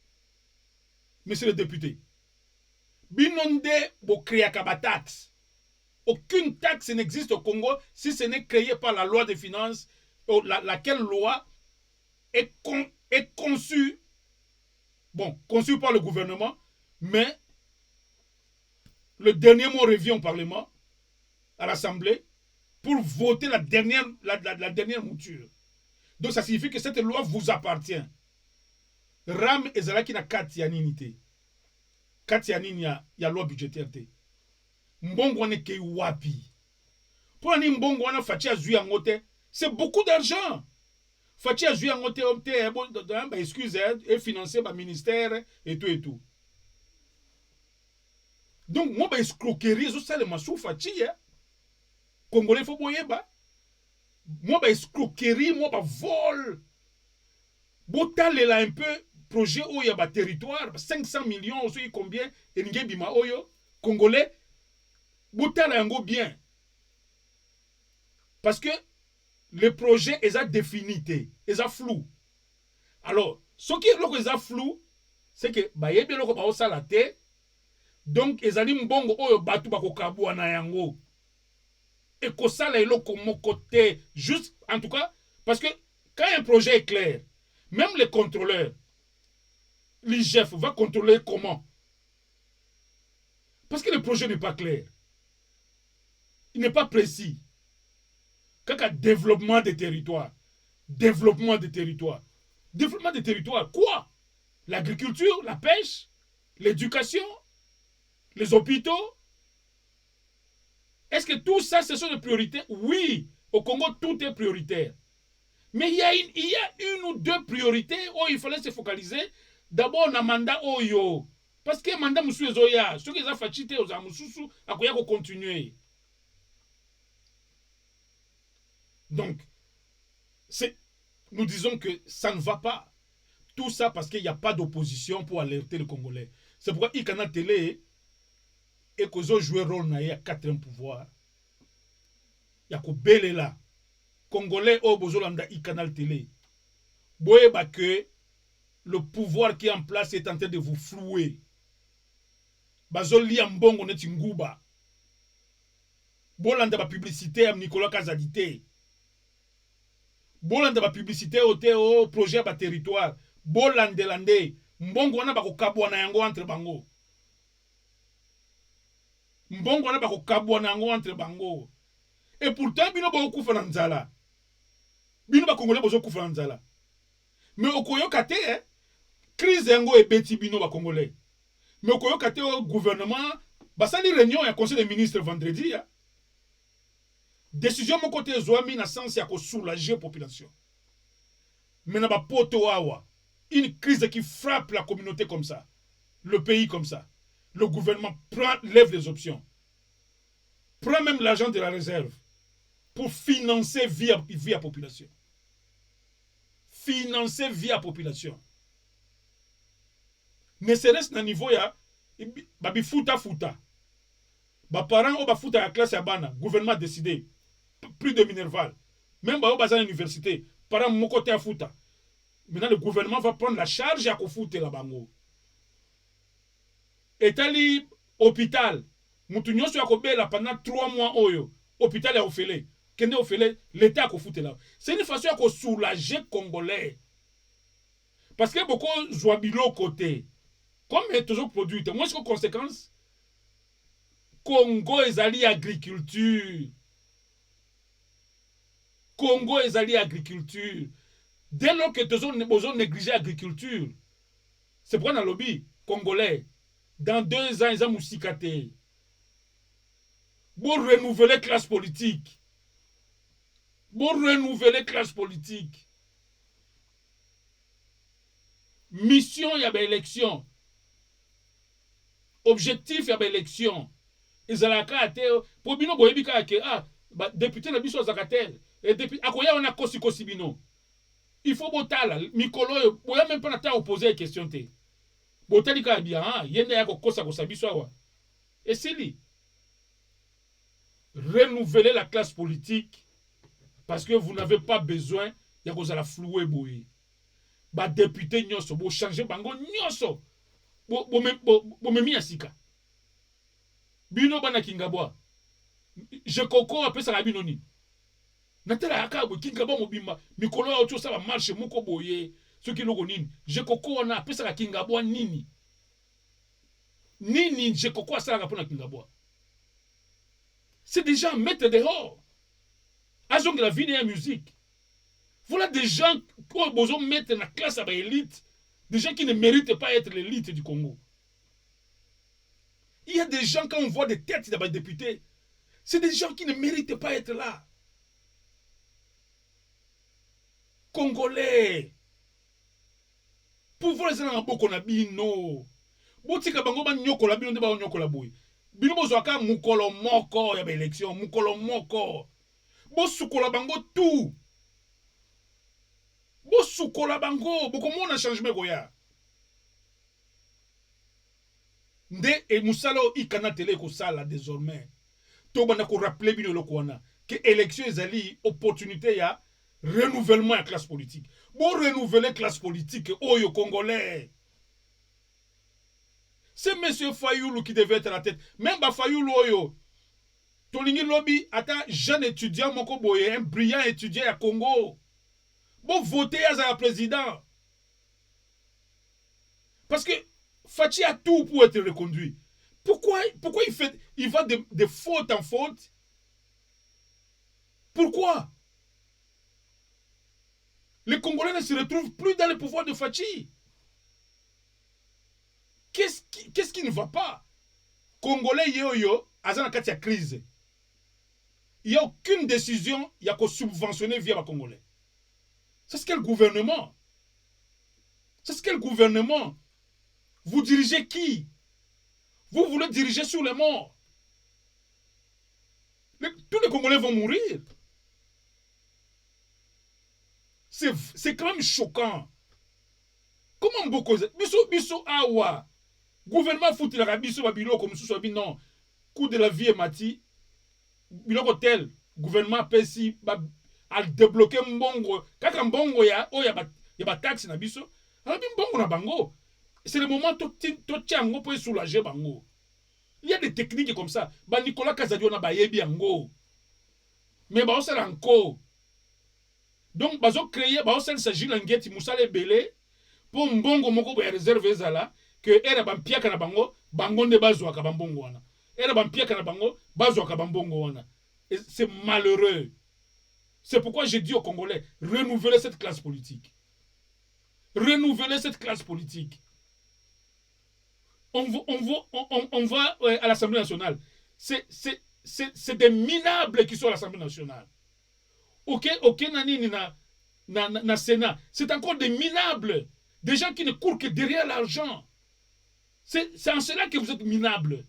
Monsieur le député. Binonde bo créa kaba taxe. Aucune taxe n'existe au Congo si ce n'est créé par la loi des finances, laquelle loi est conçue par le gouvernement, mais le dernier mot revient au Parlement, à l'Assemblée, pour voter la dernière mouture. Donc ça signifie que cette loi vous appartient. Ram ezalaki na kati ya nini te. Kati ya nini ya loi budgétaire te. Mbongo wane ke wapi. Pour ani mbongo wana fachi azui yango te, c'est beaucoup d'argent. Fachi azui yango te excuse et financer ba ministère et tout. Donc moi ba escroquerie zo sale masou fachi ya. Congolais faut boyeba. Moi ba escroquerie, moi ba vol. Botalela un peu projet oyo ba territoire 500 millions aussi combien et bima oyo congolais botala yango bien parce que le projet est défini est flou Alors, ce qui est flou, c'est que bayebi loko ba osala te, donc ezali mbongo oyo batu bakokabwa na yango. Et que ça là eloko moko te, juste en tout cas parce que quand un projet est clair, même les contrôleurs, l'IGF va contrôler comment? Parce que le projet n'est pas clair. Il n'est pas précis. Quand il y a développement des territoires, développement des territoires, développement des territoires, quoi? L'agriculture, la pêche, l'éducation, les hôpitaux. Est-ce que tout ça, ce sont des priorités? Oui, au Congo, tout est prioritaire. Mais il y a une ou deux priorités où il fallait se focaliser. D'abord, on a mandat Oyo. Parce que mandat Moussou Ezoya, ceux qui ont fait aux Amoussou, à quoi il continuer. Donc, nous disons que ça ne va pas. Tout ça parce qu'il n'y a pas d'opposition pour alerter les Congolais. C'est pourquoi Ikana Télé et qu'ils ont joué rôle dans le quatrième pouvoir. Il y a que Belela, Congolais au Bozolanda Ikanal Télé. Boye que le pouvoir qui est en place est en train de vous flouer. Bazoli Ambongo net Nguba. Bolanda ba publicité à Nicolas Kazadité. Bolanda ba publicité au projet ba territoire. Bolandelande. Mbongo wana ba ko kabwa na yango entre bango. Mbongo wana ba ko kabwa na yango entre bango. Et pourtant bino ba okufa na nzala. Bino ba Congolais bozo kufa na nzala. Mais okoyoka te crise yango ebeti bino ba Congolais. Mais okoyoka te au gouvernement basali réunion ya conseil des ministres vendredi ya. Décision mon côté zoami na sens ya ko soulager population. Mais na ba poto awa une crise qui frappe la communauté comme ça, le pays comme ça. Le gouvernement lève les options. Prend même l'argent de la réserve pour financer via population. Financer via population. Ne serait-ce qu'à niveau ya babi futa. Ba parents ou ba futa la classe ya bana, gouvernement a décidé plus de minerval. Même ba bazan université, parents mon côté à futa. Maintenant le gouvernement va prendre la charge à kofoute la bango. Etali hôpital, mutu nyonso ya kobela pendant 3 mois oyo, hôpital ya ofele. Kende ofele, l'état a kofoute là. C'est une façon à soulager Congolais. Parce que beaucoup zoabilo côté. Comme est toujours produit, moi je conséquence Congo ezali agriculture. Congo ezali agriculture. Dès lors que toujours besoin négliger l'agriculture, c'est pourquoi dans le lobby congolais, dans 2 ans, ils ont moussikaté. Pour renouveler la classe politique. Pour renouveler la classe politique. Mission, il y a des élections. Objectif, il y a des élections. Ils ont la carte. Pour bino boyebika ke député na biso zakatel. Et depuis akoya on a kosi bino. Il faut botala mikolo boya même pas na ta opposer la question te. Botali ka bien yende ya kosa biso awa. Et c'est lui. Renouveler la classe politique parce que vous n'avez pas besoin ya kozala flouer boye. Ba député nyonso bo changer bango nyonso. Bo memi asika. Bino bana kingabwa. Je koko apesa ka bino ni. Natala yakabo kingabwa mobimba mikolo ya ocho sala marche moko boye. Ce qui loko nini. Je koko wana apesa ka kingabwa nini. Nini je koko asala ka pona kingabwa. C'est déjà mettre dehors. Azong la vie et la musique. Voilà des gens qui ont besoin de mettre dans la classe à l'élite. Des gens qui ne méritent pas être l'élite du Congo. Il y a des gens, quand on voit des têtes de députés, c'est des gens qui ne méritent pas être là. Congolais. Pouvoir les gens beaucoup na bino. Botika bango ba nyoko la bino de ba nyoko la boy. Bino bozwaka mukolo moko ya ba élection, mukolo moko. Bosukola bango tout. Bosukola bango, bokomona changement goya. Nde e musalo ikana tele ko sala désormais. To bana ko rappeler bino lokwana que élection ezali opportunité ya renouvellement ya classe politique. Pour renouveler classe politique, oyo congolais. C'est M. Fayoulou qui devait être à la tête. Même Fayoulou oyo. Tolingi lobby, attends, jeune étudiant, moko boye, un brillant étudiant à Congo. Bon, voter à la président. Parce que Fachi a tout pour être reconduit. Pourquoi il va de faute en faute? Pourquoi? Les Congolais ne se retrouvent plus dans le pouvoir de Fachi. Qu'est-ce qui ne va pas? Congolais yo, azana kati ya crise. Il n'y a aucune décision, il y a qu'à subventionner via les Congolais. C'est quel gouvernement? C'est quel gouvernement? Vous dirigez qui? Vous voulez diriger sur les morts. Tous les Congolais vont mourir. C'est quand même choquant. Comment beaucoup biso awa gouvernement fout la biso babilo comme sous non coût de la vie est mati biloko tel gouvernement pesi a débloquer mbongo kaka mbongo ya ba taxe na biso alors mbongo na bango c'est le moment to tiango pour soulager bango. Il y a des techniques comme ça. Ba Nicolas Kazadio na ba yebi yango. Mais ba osala encore. Donc bazo créer ba osala s'agit l'angeti musale belé pour mbongo moko ba réserve ezala que era ba mpiaka na bango nde bazwa ka bambongo wana. Era ba mpiaka na bango bazwa ka bambongo wana. C'est malheureux. C'est pourquoi j'ai dit aux Congolais renouveler cette classe politique. Renouveler cette classe politique. On va à l'Assemblée nationale. C'est des minables qui sont à l'Assemblée nationale. Ok, nani na Sénat. C'est encore des minables. Des gens qui ne courent que derrière l'argent. C'est en cela que vous êtes minables.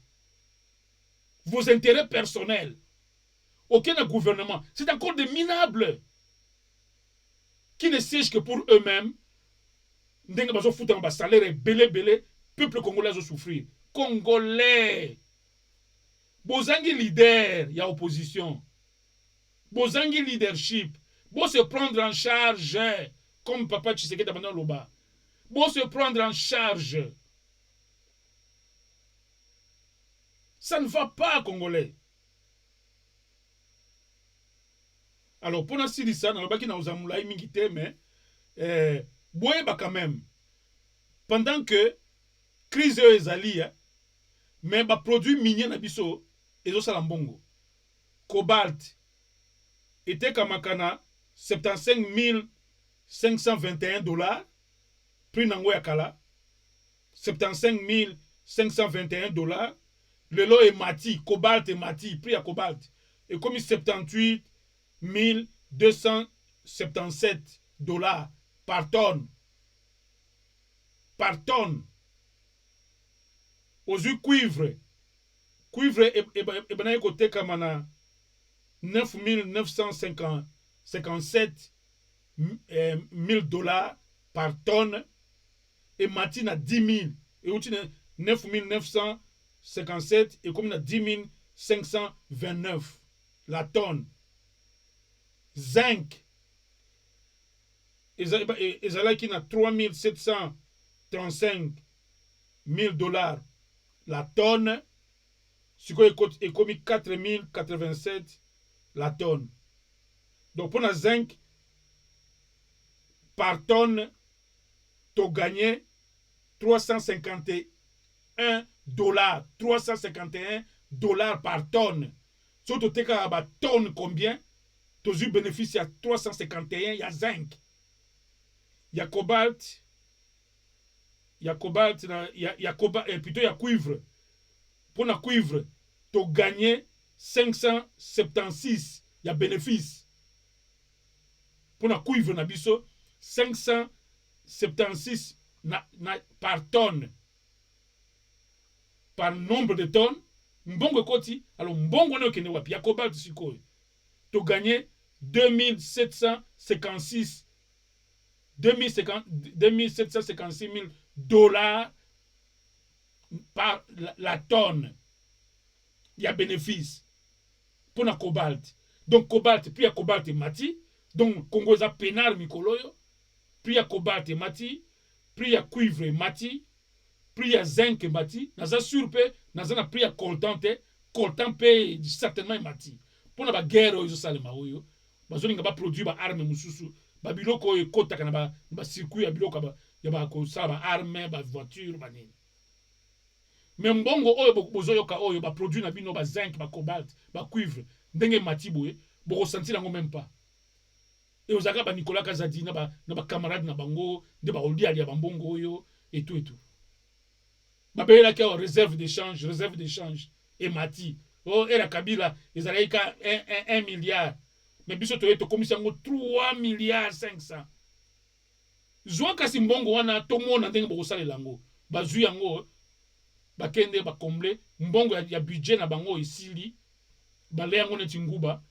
Vos intérêts personnels. Aucun gouvernement. C'est encore des minables. Qui ne siègent que pour eux-mêmes. Ndenga bazo foutre en salaire belé. Peuple congolais a souffrir. Congolais. Bozangi leader, il y a opposition. Bozangi leadership. Bo se prendre en charge, comme Papa Tshisekedi a maintenant loba. Bo se prendre en charge. Ça ne va pas, Congolais. Alors, pour nous dire ça, nous avons mais boyeba quand même. Pendant que crise ezali mais ba produit minier na biso ezo sala mbongo cobalt était kamakana 75 521 $, prix nango ya kala 75 521 $. Le lot est mati, cobalt et mati, prix à cobalt et comme 78 277 $ par tonne. Par tonne. Aux yeux cuivre et ben côté comme 9 957 $, par tonne et matin à 10 000 et aussi 9 957 et comme 10 529 la tonne. Zinc ezala qui na 3 735 000 $ la tonne, ce qui est comme 4 087 la tonne. Donc pour la zinc par tonne tu gagné 351 $, 351 $ par tonne. Si tu as une tonne combien? Tu as eu bénéfice à 351, il y a zinc. Il y a cobalt, il y a cobalt, il y a cobalt, et plutôt il y a cuivre. Pour la cuivre, tu as gagné 576, il y a bénéfice. Pour la cuivre, na biso 576 par tonne. Par nombre de tonnes, mbongo koti, alors mbongo ne okene wapi, il y a cobalt sikoy. Tu as gagné 2756 2756 000 $ par la tonne. Il y a bénéfice pour la cobalt. Donc cobalt, puis il y a cobalt et mati. Donc Congo a pénal mikoloyo. prix ya cobalt mati, prix ya cuivre mati, prix ya zinc mati, naza sur pe naza na prix ya coltan te, coltan pe certainement mati. Pour na ba guerre oyo salema oyo, bazolinga ba produire ba arme mususu, ba biloko oyo kotaka na ba circuit ya biloko ya ba ko sala ba arme, ba voiture, ba nini. Mais mbongo oyo bozoyoka oyo ba produit na bino ba zinc, ba cobalt, ba cuivre, ndenge mati boye, boko sentir yango même pas. Et aux agaba Nicolas Kazadi na ba camarade na bango de ba olia ya bambongo oyo et tout et tout. Ba bela ki réserve d'échange et mati. Oh et la Kabila ils allaient ka 1 milliard. Mais biso to eto komisa ngo 3 milliards 500. Zwa kasi mbongo wana to mona ndenge boko sala lango. Ba zu yango ba kende ba combler mbongo ya budget na bango isili. Ba le yango neti nguba.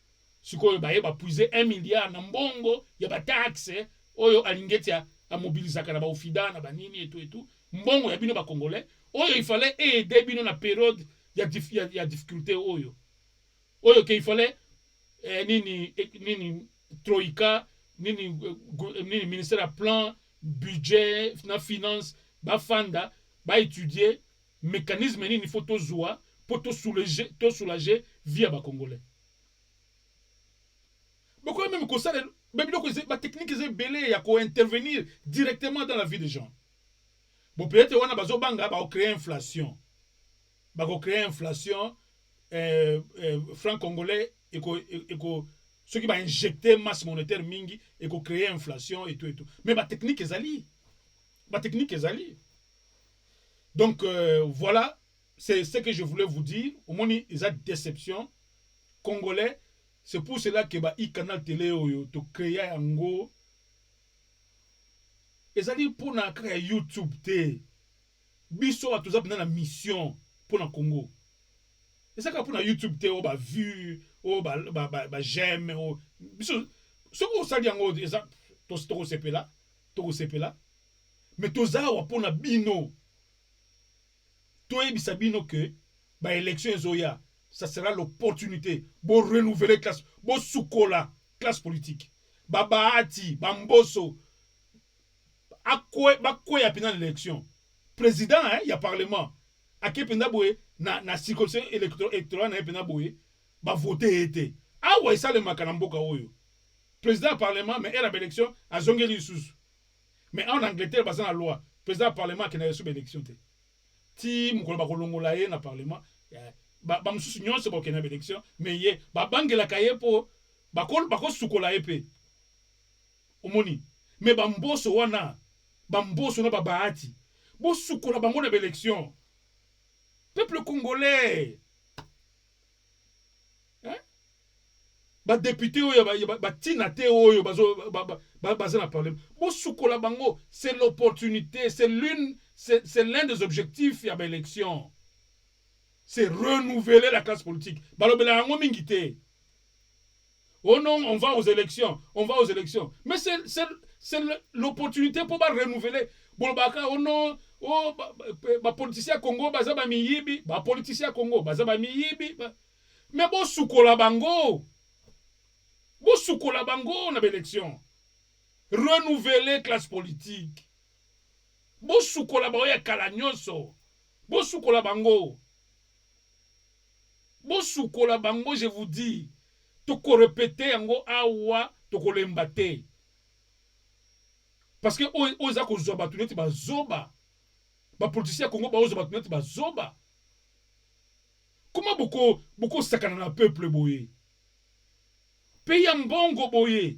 Sikoyo ba yeba puiser 1 milliard na mbongo ya ba taxe oyo alingeti a mobilisaka na ba ofida na ba nini et tout mbongo ya bino ba congolais oyo il fallait aider bino na période ya difficulté oyo que il fallait nini troika nini ministère à plan budget na finance ba fanda ba étudier mécanisme nini faut to zoa pour to soulager via ba congolais. Mais quand même, la technique est belée, il faut intervenir directement dans la vie des gens. Bon, peut-être qu'on a besoin de créer inflation. Créer inflation, franc congolais, et ceux qui vont injecter masse monétaire mingi, et créer inflation et tout et tout. Mais la technique est ali. Donc, voilà, c'est ce que je voulais vous dire. Au moins, il y a déception. Congolais, c'est pour cela que ba canal télé oyo to créer yango ezali pour na créer YouTube te biso atuza pena na mission pour na Congo ezaka pour na YouTube te o ba vue o ba j'aime o biso soko sali yango eza to sepela mais tozawa pour na bino to ebisa bino que ba élection ezoya. Ça sera l'opportunité pour renouveler classe, pour soukola classe politique. Babaati, Bamboso, à quoi y a pendant l'élection? Président, il y a parlement. À qui pendant boye na circonscription électorale na pendant boye, ba voter été. Ah ouais ça le makaramboka oyo. Président parlement mais elle a élection à zongeli sous. Mais en Angleterre basa na loi, président parlement qui n'a reçu élection te. Ti mukolo ba kolongola ye na parlement. Ba mususu nyonso ba kena élection mais ye ba bangela kaye po ba sukola epe omoni mais ba mboso wana ba mboso na ba baati bo sukola bango na élection peuple congolais hein ba député oyo ba tinate oyo baza na parlement bo sukola bango c'est l'opportunité c'est l'un des objectifs ya ba élection. C'est renouveler la classe politique. Oh non, on va aux élections. Mais c'est l'opportunité pour renouveler. Oh non, politicien Congo, politicien Congo, mais bon soukola bango na élection. Renouveler classe politique. Bon soukola bango ya kalanyoso. Bon soukola bango. Bosukola bango, je vous dis, toko répéter yango awa toko lembate. Parce que oza ko zoba tuneti ba zoba. Ba politicien Congo ba oza ba tuneti ba zoba. Comment beaucoup sakana na peuple boye? Pays mbongo boye.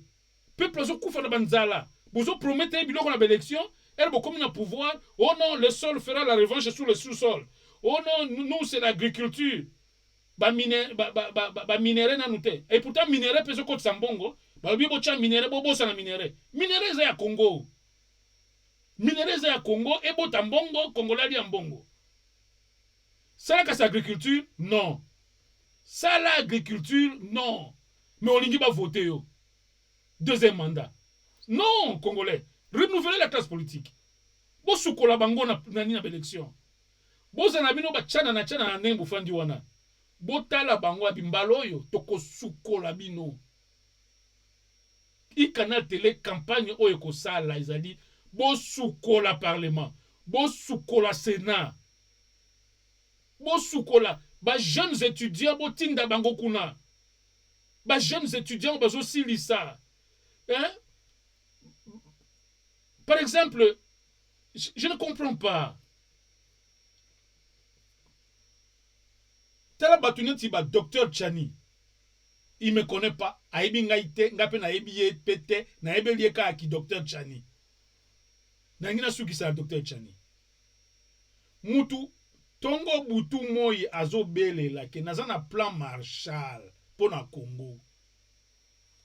Peuple zo kufa na banzala. Bozo promettre biloko na élection, elle bo comme na pouvoir. Oh non, le sol fera la revanche sur le sous-sol. Oh non, nous c'est l'agriculture. Minéré na nute et pourtant minéré peso ko tsambongo ba bi bo cha minéré bo bosa na minéré za ya Congo et bo tambongo congolais ya mbongo ça la agriculture non ça la agriculture non mais on lingi ba voter yo deuxième mandat non congolais renouveler la classe politique bo sukola bango na élection bo za na bino ba chana na nembo fandi wana botala bango bimbalo oyo toko sukola bino I canal télé campagne oyo ekosala ezali bosukola parlement, bosukola sénat, bosukola ba jeunes étudiants botinda bango kuna, ba jeunes étudiants bazosilisa, hein? Par exemple, je ne comprends pas. Tala batuneti ba docteur Chani, il me connaît pas, aibi ngaite, ngape na aibi ye pete, na aibi lieka aki docteur Chani. Na ngina suki sa docteur Chani. Mutu tongo butu moi azobele la ke nazana plan Marshall pour na Congo.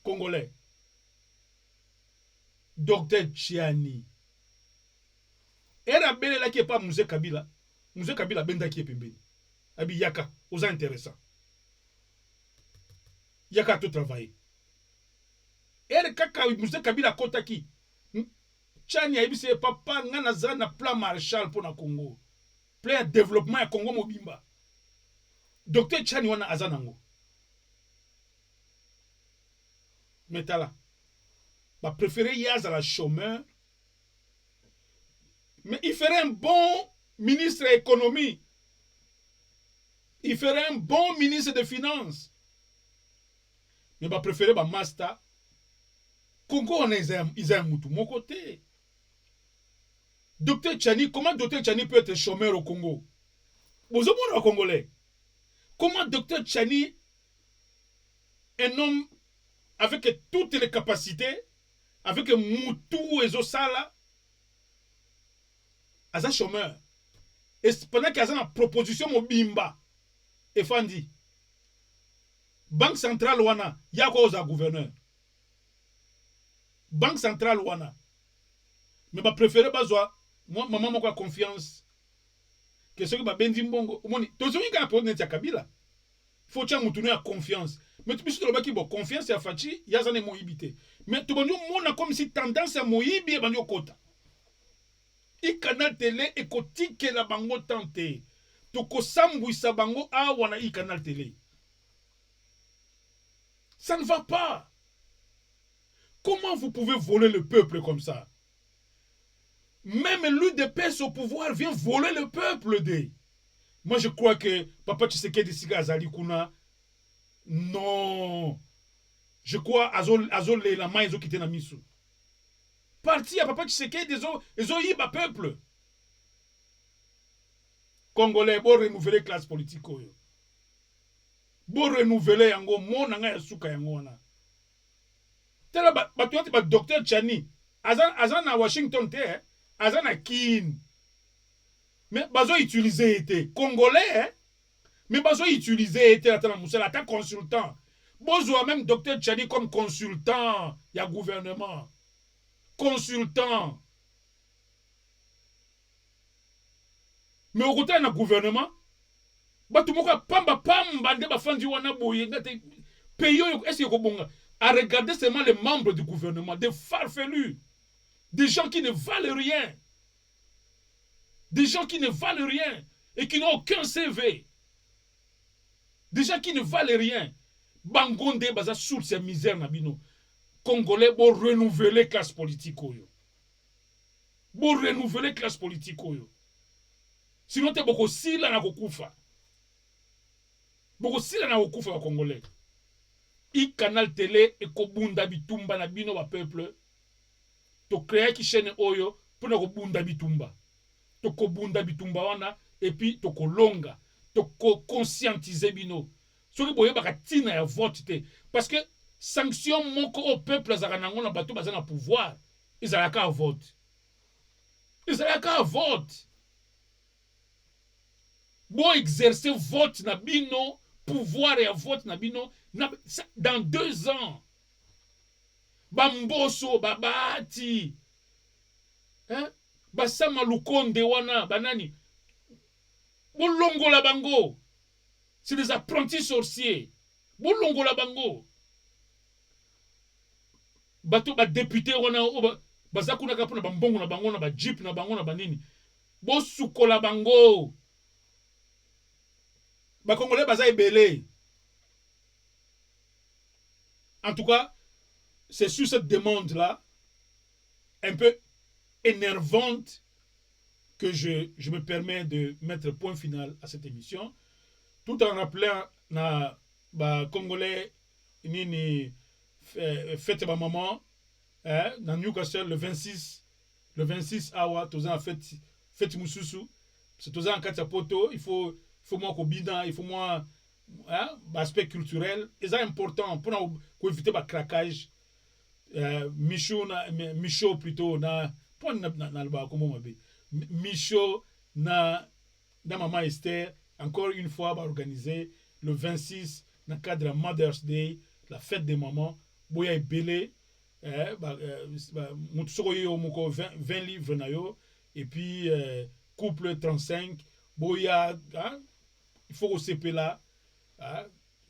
Congolais. Docteur Chani. Era bele la ke pa Mousse Kabila. Mousse Kabila benda ki pembeni. Abi yaka, osa intéressant. Yaka tout travailler. Era kaka Mousse Kabila kota ki. Chani a se papa ngana zana plan Marshall pour na Congo. Plan développement ya Congo mobimba. Docteur Chani wana azanango. Metala. Bah préféré Yaz à la chômeur. Mais il ferait un bon ministre de l'économie. Il ferait un bon ministre des finances. Mais bah préféré bah master. Congo on est un moutou. Mon côté. Docteur Chani, comment Docteur Chani peut être chômeur au Congo? Vous avez au Congolais. Comment Docteur Chani, un homme avec toutes les capacités, avec moutou et zosala, aza chômeur. Et pendant qu'il y a une proposition mobimba, et Fandi, Banque centrale wana, yako oza gouverneur. Banque centrale wana. Mais ma préféré bazwa, moi maman m'a confiance. Que ce que ba bendi mbongo, omoni, tozo yika pour netia Kabila. Faut tcha mutunu ya confiance. Mais tu biso lobaki bo confiance ya fachi, yazane moibité. Mais tu banyo mona comme si tendance ya moibi e banyo kota. I canal télé et kotike la bango tante. Toko sambouisa bango awana i canal télé. Ça ne va pas. Comment vous pouvez voler le peuple comme ça? Même l'UDPS au pouvoir vient voler le peuple. Moi je crois que Papa Tshisekedi Siga Azali Kuna. Non. Je crois Azol la main ils ont quitté na misu. Parti à Papa Tshisekedi ils ont yiba peuple. Congolais bon renouveler classe politique oyo. Bon renouveler yango mona nga ya suka yango na. Tela batuati ba docteur Chani azan na Washington te azan na Kin. Mais bazo utiliser été congolais hein? Mais bazo utiliser été atana musela ata consultant. Bozo même docteur Chani comme consultant ya gouvernement. Consultant. Mais au côté na gouvernement batu moko pamba nde bafandi wana boye ngate pays est-ce que bonga à regarder seulement les membres du gouvernement, des farfelus, des gens qui ne valent rien, des gens qui ne valent rien et qui n'ont aucun CV, des gens qui ne valent rien. Bangonde baza source de misère nabino. Congolais bon renouveler classe politique oyo. Bon renouveler classe politique oyo. Sinon te boko sila na kokufa. Boko sila na kokufa wa Congolais. I canal télé et kobunda bitumba na bino ba peuple to créer ki chaîne oyo pour na kobunda bitumba to kobunda bitumba wana et puis to kolonga to conscientiser bino soki boye baka tina ya vote te parce que sanction moko au peuple azaka nango na bato baza na pouvoir ezalaka à vote bo exercer vote na bino pouvoir et vote na bino dans 2 ans. Bamboso, babati. Hein? Basama lukonde wana, banani. Bolongo la bango. C'est des apprentis sorciers. Bolongo la bango. Bato ba député wana, bazakuna kapuna bambongo na bango na ba jeep na bango na banini. Bosuko la bango. Ba Congolais baza ebele. En tout cas, c'est sur cette demande-là, un peu énervante, que je me permets de mettre point final à cette émission, tout en rappelant na Congolais nini fête ma maman dans Newcastle le 26 awa toza fête mususu c'est toza en kati poto il faut moi kobina il faut moi aspect culturel et ça important pour éviter le craquage Michaud plutôt na point na le comment mabe Michaud na maman Esther encore une fois va organiser le 26 dans le cadre de Mother's Day la fête des mamans boya ebele mutu soko yo moko 20 livres na yo et puis couple 35 boya il faut kosepela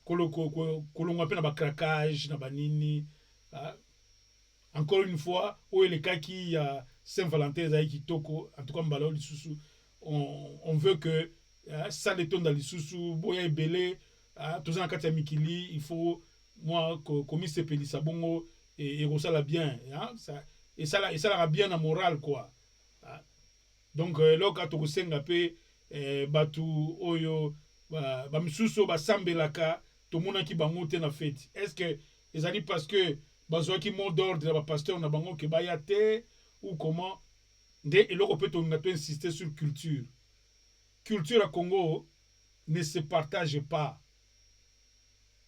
kolongwa mpe na bacraquage na banini encore une fois oyo elekaki ya Saint-Valentin ezali kitoko en tout cas mbala lisusu on veut que ça letonda lisusu boya ebele toza na kati ya mikili il faut moi komisepelisa bongo ekosala bien esalaka bien na moral quoi donc loka tokosenga mpe bato oyo bamisusu basambelaka tomonaki bango te na fete est ce que ezali parce que bazwaki mot d'ordre ya bapasteur na bango ke baya te ou comment nde eloko mpe tolinga toinsister sur culture à Congo ne se partage pas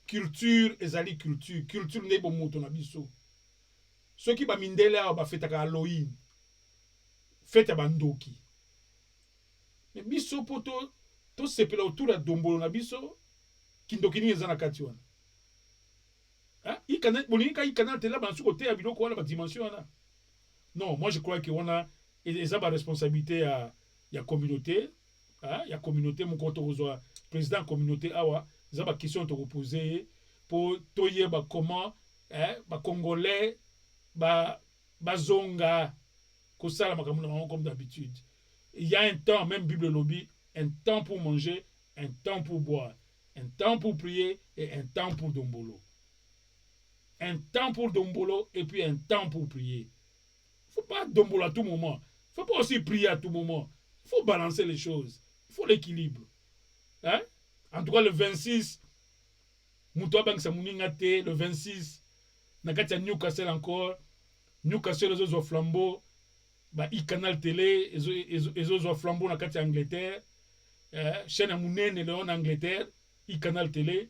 culture ezali culture nde bomoto na biso soki bamindele awa bafetaka Halloween fete ya bandoki me biso mpo tosepela autour ya dombolo na biso kindoki nini eza na kati wana bolingi ka ikanal te la bansu koteya biloko wana badimension wana non moi je crois que wana eza baresponsabilité ya communauté ya communauté moko tokozwa président communauté awa eza baquestion tokopose ye mpo toyeba comment bacongolais bazonga kosala makambo na bango comme d'habitude il y a un temps même Bible lobby un temps pour manger un temps pour boire un temps pour prier et un temps pour dombolo un temps pour dombolo et puis un temps pour prier faut pas dombolo à tout moment faut pas aussi prier à tout moment faut balancer les choses il faut l'équilibre en tout cas le 26 mutu abangisa moninga te le 26 na kati ya Newcastle encore Newcastle ezozwa flambeau iCanal télé ezozwa flambeau na kati ya Angleterre chaîne ya munene leo na Angleterre iCanal télé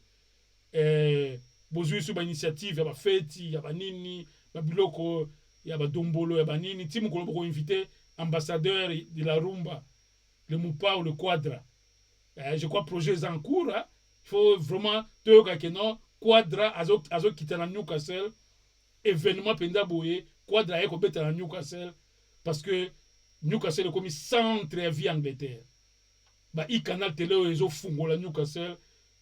bozwi su bainitiative ya bafeti ya banini babiloko ya badombolo ya banini ti mokolo bokoinvite ambassadeur de la rumba le Mupa ou le Quadra je crois projet est en cours il faut vraiment toyoka ke non Quadra azokita na Newcastle événement mpenza boye Quadra aye kobeta na Newcastle parce que Newcastle ekomi centre ya vie Angleterre iCanal télé oyo ezofungola Newcastle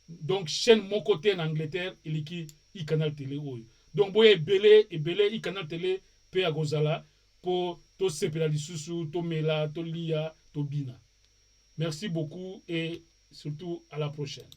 donc chaîne moko te na Angleterre eleki iCanal télé oyo donc boye ebele iCanal télé mpe ya kozala mpo tosepela lisusu tomela tolia tobina merci beaucoup et surtout à la prochaine.